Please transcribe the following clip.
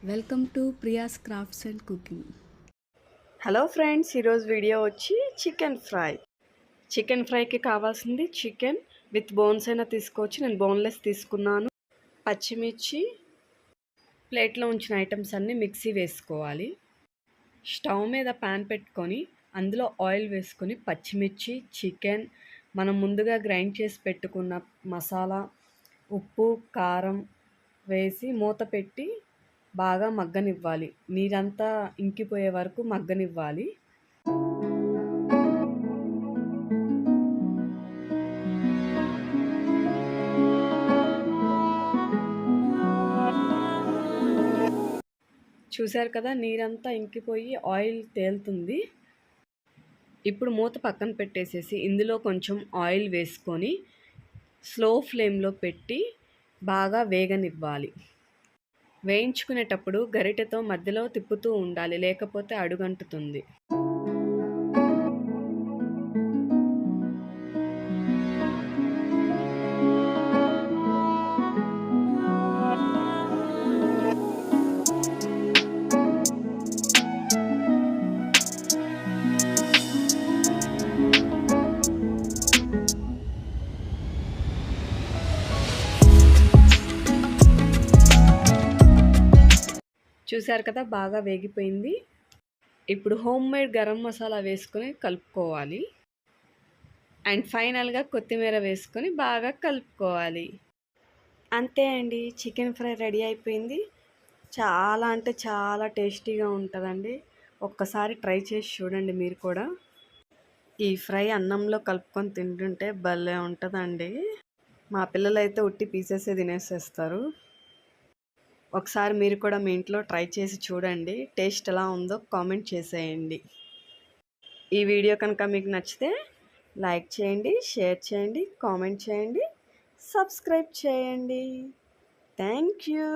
Welcome to Priya's crafts and cooking. Hello friends, ఈరోజు video వచ్చి chicken fry. Chicken ఫ్రైకి కావాల్సింది చికెన్ విత్ బోన్స్ అయినా తీసుకోవచ్చు. నేను బోన్లెస్ తీసుకున్నాను. పచ్చిమిర్చి, ప్లేట్లో ఉంచిన ఐటమ్స్ అన్నీ మిక్సీ వేసుకోవాలి. స్టవ్ మీద ప్యాన్ పెట్టుకొని అందులో ఆయిల్ వేసుకొని పచ్చిమిర్చి, చికెన్, మనం ముందుగా గ్రైండ్ చేసి పెట్టుకున్న మసాలా, ఉప్పు, కారం వేసి మూత పెట్టి బాగా మగ్గనివ్వాలి. నీరంతా ఇంకిపోయే వరకు మగ్గనివ్వాలి. చూశారు కదా, నీరంతా ఇంకిపోయి ఆయిల్ తేలుతుంది. ఇప్పుడు మూత పక్కన పెట్టేసేసి ఇందులో కొంచెం ఆయిల్ వేసుకొని స్లో ఫ్లేమ్లో పెట్టి బాగా వేగనివ్వాలి. వేయించుకునేటప్పుడు గరిటెతో మధ్యలో తిప్పుతూ ఉండాలి, లేకపోతే అడుగంటుతుంది. చూశారు కదా, బాగా వేగిపోయింది. ఇప్పుడు హోమ్ మేడ్ గరం మసాలా వేసుకొని కలుపుకోవాలి. అండ్ ఫైనల్గా కొత్తిమీర వేసుకొని బాగా కలుపుకోవాలి. అంతే అండి, చికెన్ ఫ్రై రెడీ అయిపోయింది. చాలా అంటే చాలా టేస్టీగా ఉంటుందండి. ఒక్కసారి ట్రై చేసి చూడండి మీరు కూడా. ఈ ఫ్రై అన్నంలో కలుపుకొని తింటుంటే భలే ఉంటుందండి. మా పిల్లలైతే ఉట్టి పీసెసే తినేసేస్తారు. ఒకసారి మీరు కూడా మీ ఇంట్లో ట్రై చేసి చూడండి. టేస్ట్ ఎలా ఉందో కామెంట్ చేసేయండి. ఈ వీడియో కనుక మీకు నచ్చితే లైక్ చేయండి, షేర్ చేయండి, కామెంట్ చేయండి, సబ్స్క్రైబ్ చేయండి. Thank you.